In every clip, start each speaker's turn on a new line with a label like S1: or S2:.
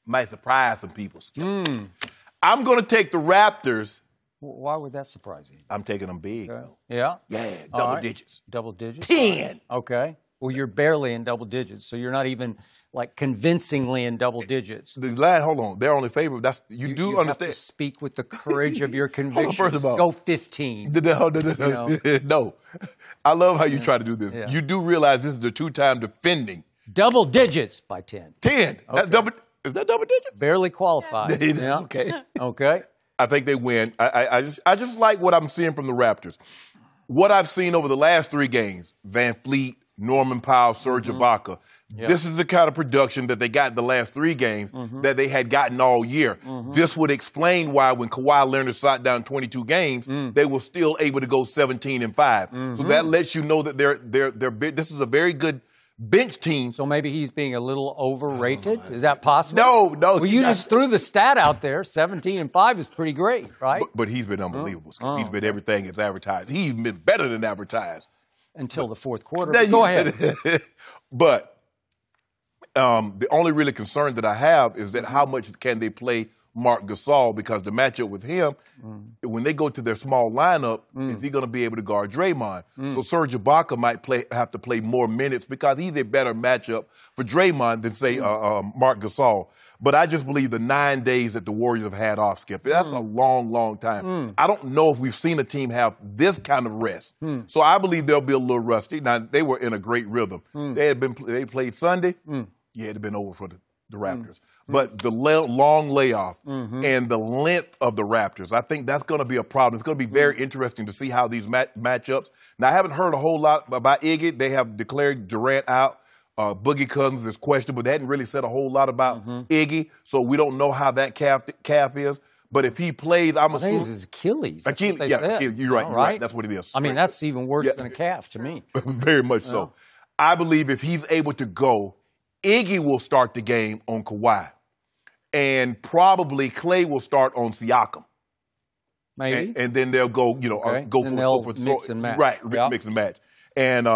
S1: might surprise some people. I'm going to take the Raptors.
S2: Why would that surprise you?
S1: I'm taking them big.
S2: Yeah?
S1: Yeah, double digits.
S2: Double digits?
S1: 10.
S2: Okay. Well, you're barely in double digits, so you're not even, like, convincingly in double digits.
S1: The line, hold on. They're only favorite. You do understand.
S2: Have to speak with the courage of your convictions.
S1: First of all.
S2: Go 15.
S1: No. I love how you try to do this. Yeah. You do realize this is the two-time defending.
S2: Double digits by 10.
S1: 10. Okay. That's double. Is that double digits?
S2: Barely qualified.
S1: Yeah. Okay.
S2: Okay.
S1: I think they win. I just like what I'm seeing from the Raptors. What I've seen over the last 3 games, Van Fleet, Norman Powell, Serge Ibaka, this is the kind of production that they got in the last 3 games that they had gotten all year. This would explain why when Kawhi Leonard sat down 22 games, they were still able to go 17-5. So that lets you know that this is a very good bench team.
S2: So maybe he's being a little overrated? Is that possible?
S1: No.
S2: Well, you just threw the stat out there. 17-5 is pretty great, right?
S1: But he's been unbelievable. He's been everything it's advertised. He's been better than advertised.
S2: Until the fourth quarter. Go ahead.
S1: But the only really concern that I have is that how much can they play Marc Gasol, because the matchup with him, when they go to their small lineup, is he going to be able to guard Draymond? So Serge Ibaka might have to play more minutes because he's a better matchup for Draymond than, say, Marc Gasol. But I just believe the 9 days that the Warriors have had off, Skip, that's a long, long time. I don't know if we've seen a team have this kind of rest. So I believe they'll be a little rusty. Now, they were in a great rhythm. They played Sunday. Yeah, it had been over for the Raptors. But the long layoff and the length of the Raptors, I think that's going to be a problem. It's going to be very interesting to see how these matchups. Now, I haven't heard a whole lot about Iggy. They have declared Durant out. Boogie Cousins is questionable. They hadn't really said a whole lot about Iggy, so we don't know how that calf is. But if he plays, I'm assuming
S2: it's his Achilles.
S1: Achilles. You're right. You're right. That's what it is.
S2: I mean, that's even worse than a calf to me.
S1: Very much so. I believe if he's able to go, Iggy will start the game on Kawhi, and probably Clay will start on Siakam.
S2: Maybe.
S1: And then they'll go, go for
S2: mix and match.
S1: Right, mix and match. And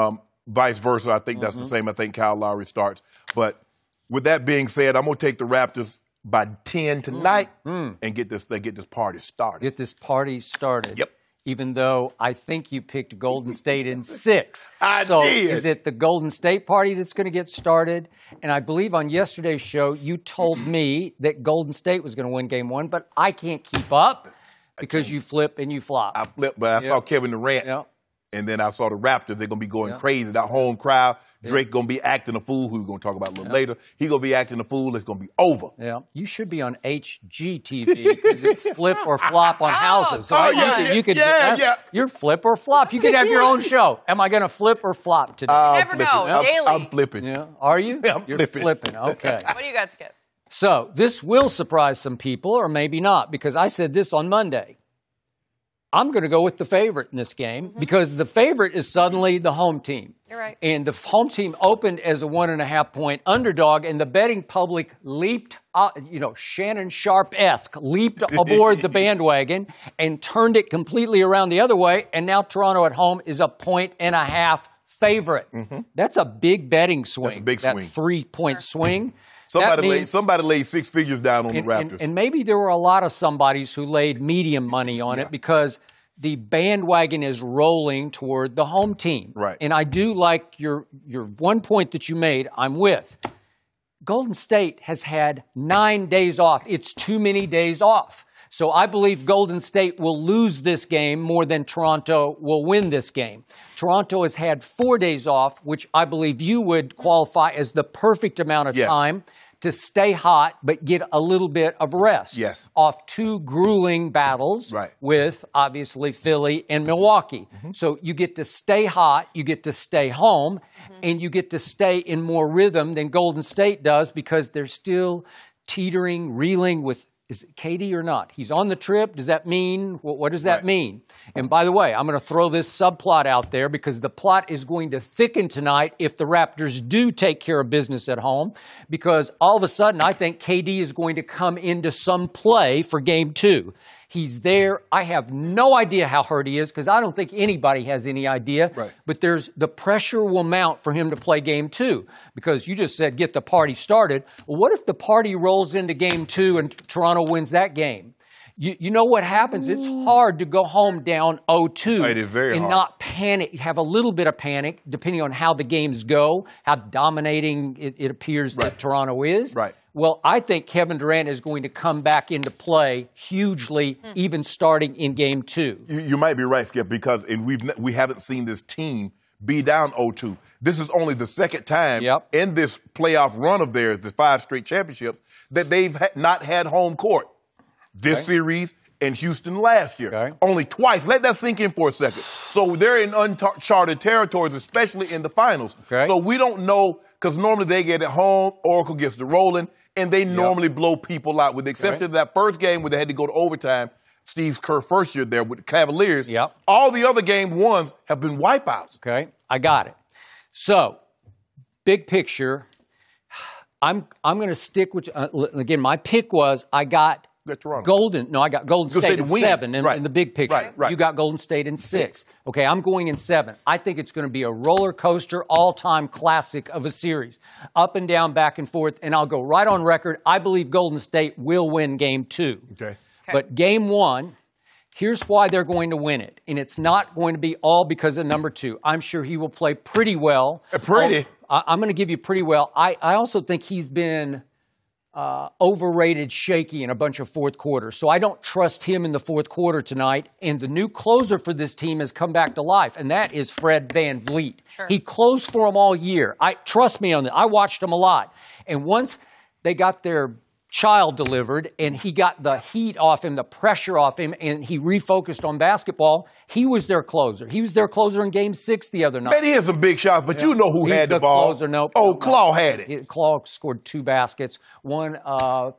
S1: vice versa, I think that's the same. I think Kyle Lowry starts. But with that being said, I'm going to take the Raptors by 10 tonight and get this party started.
S2: Get this party started.
S1: Yep.
S2: Even though I think you picked Golden State in 6.
S1: I did.
S2: Is it the Golden State party that's going to get started? And I believe on yesterday's show you told me that Golden State was going to win Game 1, but I can't keep up because you flip and you flop.
S1: I flipped, but I saw Kevin Durant. And then I saw the Raptors. They're going to be going crazy. That home crowd. Drake going to be acting a fool, who we're going to talk about a little later. He's going to be acting a fool. It's going to be over.
S2: Yeah. You should be on HGTV because it's flip or flop on houses. So you're flip or flop. You could have your own show. Am I going to flip or flop today?
S3: You never know. Daily.
S1: I'm flipping.
S2: Yeah. Are you?
S1: Yeah, I'm
S2: flipping. Okay.
S3: What do you got, Skip?
S2: So this will surprise some people, or maybe not, because I said this on Monday. I'm going to go with the favorite in this game because the favorite is suddenly the home team.
S3: You're right.
S2: And the home team opened as a 1.5-point underdog, and the betting public leaped, Shannon Sharpe-esque, leaped aboard the bandwagon and turned it completely around the other way, and now Toronto at home is a 1.5 favorite. That's a big betting swing.
S1: That's a big swing.
S2: That 3-point swing.
S1: Somebody laid 6 figures down on the Raptors.
S2: And maybe there were a lot of somebodies who laid medium money on it because the bandwagon is rolling toward the home team.
S1: Right.
S2: And I do like your one point that you made, I'm with. Golden State has had 9 days off. It's too many days off. So I believe Golden State will lose this game more than Toronto will win this game. Toronto has had 4 days off, which I believe you would qualify as the perfect amount of time to stay hot but get a little bit of rest.
S1: Yes.
S2: Off 2 grueling battles with, obviously, Philly and Milwaukee. So you get to stay hot, you get to stay home, and you get to stay in more rhythm than Golden State does because they're still teetering, reeling with, is it KD or not? He's on the trip. Does that mean, what does that mean? And by the way, I'm going to throw this subplot out there because the plot is going to thicken tonight if the Raptors do take care of business at home, because all of a sudden I think KD is going to come into some play for Game 2. He's there. I have no idea how hurt he is because I don't think anybody has any idea.
S1: Right.
S2: But the pressure will mount for him to play game 2 because you just said get the party started. Well, what if the party rolls into game 2 and Toronto wins that game? You know what happens? It's hard to go home down 0-2
S1: it is very
S2: and
S1: hard.
S2: not panic. Have a little bit of panic depending on how the games go, how dominating it appears that Toronto is.
S1: Right.
S2: Well, I think Kevin Durant is going to come back into play hugely, even starting in game 2.
S1: You might be right, Skip, because we haven't seen this team be down 0-2. This is only the second time in this playoff run of theirs, the 5 straight championships, that they've not had home court. This series and Houston last year. Only twice. Let that sink in for a second. So they're in uncharted territories, especially in the finals. So we don't know, because normally they get at home, Oracle gets the rolling, and they normally blow people out, with the exception of that first game where they had to go to overtime. Steve Kerr first year there with the Cavaliers. All the other game ones have been wipeouts.
S2: I got it. So, big picture, I'm going to stick with, again, my pick was I got Golden State in 7 in the big picture. You got Golden State in 6. Okay, I'm going in 7. I think it's going to be a roller coaster, all-time classic of a series. Up and down, back and forth, and I'll go right on record. I believe Golden State will win game 2. But game 1, here's why they're going to win it. And it's not going to be all because of number 2. I'm sure he will play pretty well. I'm going to give you pretty well. I also think he's been overrated, shaky in a bunch of fourth quarters. So I don't trust him in the fourth quarter tonight. And the new closer for this team has come back to life, and that is Fred VanVleet. He closed for them all year. Trust me on that. I watched him a lot. And once they got their child delivered and he got the heat off him, the pressure off him, and he refocused on basketball, he was their closer. He was their closer in game 6 the other night.
S1: Man, he had some big shots, but you know who had the ball. Claw had it.
S2: Claw scored 2 baskets. One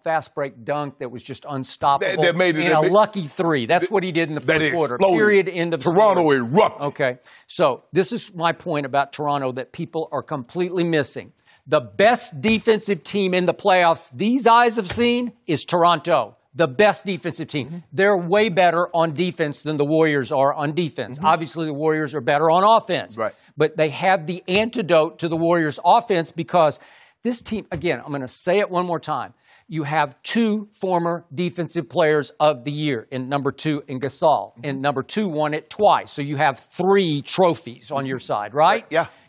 S2: fast break dunk that was just unstoppable.
S1: That made it,
S2: and a lucky 3. That's what he did in the fourth quarter. Period. End of
S1: Toronto erupted.
S2: Okay. So this is my point about Toronto that people are completely missing. The best defensive team in the playoffs these eyes have seen is Toronto. The best defensive team. They're way better on defense than the Warriors are on defense. Obviously, the Warriors are better on offense. But they have the antidote to the Warriors' offense because this team, again, I'm going to say it one more time. You have 2 former defensive players of the year in number 2 in Gasol. And number 2 won it twice. So you have 3 trophies on your side, right?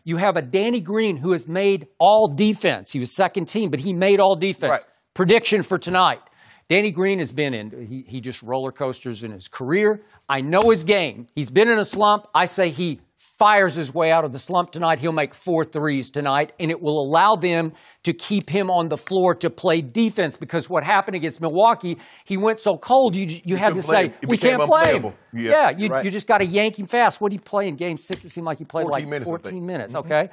S2: You have a Danny Green who has made all defense. He was second team, but he made all defense. Prediction for tonight. Danny Green has been he just roller coasters in his career. I know his game. He's been in a slump. I say he fires his way out of the slump tonight. He'll make 4 threes tonight, and it will allow them to keep him on the floor to play defense because what happened against Milwaukee, he went so cold, you had to say, we can't play him. You just got to yank him fast. What did he play in game 6? It seemed like he played 14 minutes, okay?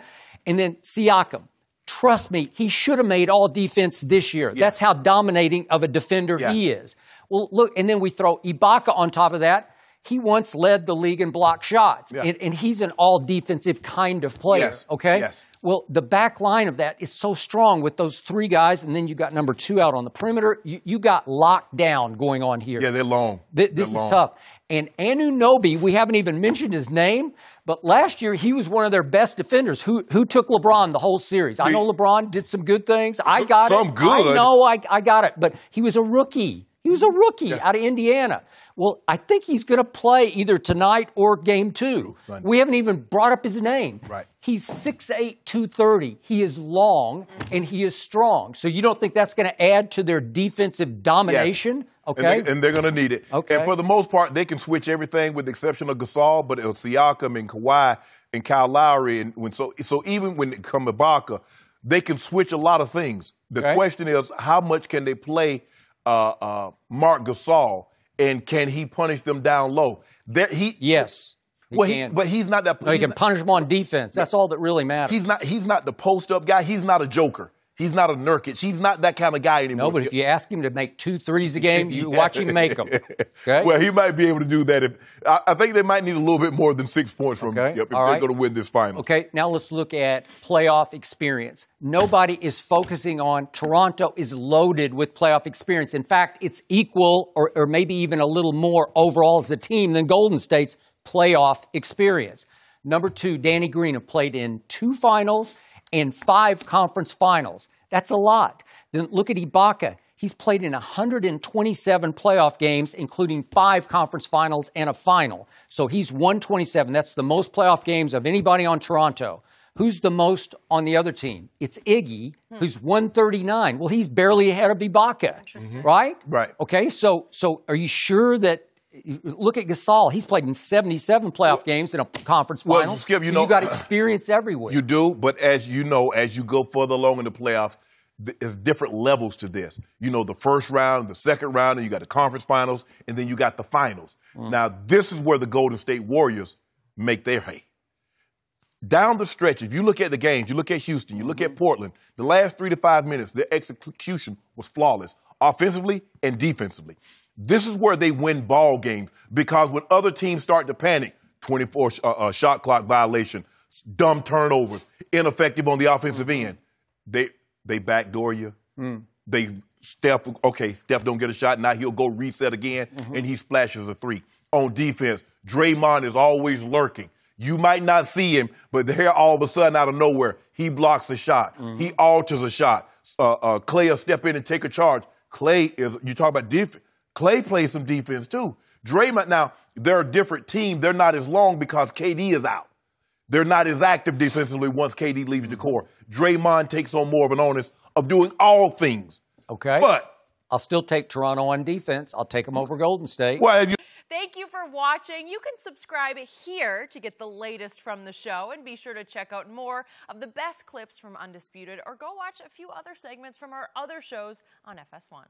S2: And then Siakam. Trust me, he should have made all defense this year. That's how dominating of a defender he is. Well, look, and then we throw Ibaka on top of that. He once led the league in block shots, and he's an all-defensive kind of player, okay? Well, the back line of that is so strong with those 3 guys, and then you got number 2 out on the perimeter. You got lockdown going on here.
S1: They're long.
S2: This is tough. And Anunoby, we haven't even mentioned his name, but last year he was one of their best defenders. Who took LeBron the whole series? I know LeBron did some good things. I got it.
S1: Some good.
S2: I know I got it, but he was a rookie. He was a rookie out of Indiana. Well, I think he's going to play either tonight or game 2. We haven't even brought up his name. He's 6'8", 230. He is long, and he is strong. So you don't think that's going to add to their defensive domination? Okay.
S1: And they're going to need it. And for the most part, they can switch everything with the exception of Gasol, but it's Siakam and Kawhi and Kyle Lowry. And so even when it comes to Ibaka, they can switch a lot of things. The question is, how much can they play Marc Gasol, and can he punish them down low?
S2: Yes.
S1: But he's not that.
S2: No, he can punish them on defense. That's all that really matters.
S1: He's not the post-up guy. He's not a joker. He's not a Nurkic. He's not that kind of guy anymore.
S2: No, but if you ask him to make 2 threes a game, you watch him make them. Okay?
S1: Well, he might be able to do that. I think they might need a little bit more than 6 points from him if they're going to win this final.
S2: Okay, now let's look at playoff experience. Nobody is focusing on Toronto is loaded with playoff experience. In fact, it's equal or maybe even a little more overall as a team than Golden State's playoff experience. Number 2, Danny Green have played in 2 finals and 5 conference finals. That's a lot. Then look at Ibaka. He's played in 127 playoff games, including 5 conference finals and a final. So he's 127. That's the most playoff games of anybody on Toronto. Who's the most on the other team? It's Iggy, who's 139. Well, he's barely ahead of Ibaka, right?
S1: Right.
S2: Okay, so are you sure that look at Gasol. He's played in 77 playoff games in a conference final.
S1: Well, Skip,
S2: you got experience everywhere.
S1: You do, but as you know, as you go further along in the playoffs, there's different levels to this. You know, the first round, the second round, and you got the conference finals, and then you got the finals. Now, this is where the Golden State Warriors make their hay. Down the stretch, if you look at the games, you look at Houston, you look at Portland, the last 3 to 5 minutes, their execution was flawless, offensively and defensively. This is where they win ball games because when other teams start to panic, 24 shot clock violation, dumb turnovers, ineffective on the offensive end, they backdoor you. Steph don't get a shot. Now he'll go reset again, and he splashes a 3. On defense, Draymond is always lurking. You might not see him, but there all of a sudden out of nowhere, he blocks a shot. He alters a shot. Clay will step in and take a charge. You talk about defense. Clay plays some defense, too. Draymond, now, they're a different team. They're not as long because KD is out. They're not as active defensively once KD leaves the core. Draymond takes on more of an onus of doing all things.
S2: Okay.
S1: But
S2: I'll still take Toronto on defense. I'll take them over Golden State.
S1: Well,
S3: Thank you for watching. You can subscribe here to get the latest from the show, and be sure to check out more of the best clips from Undisputed, or go watch a few other segments from our other shows on FS1.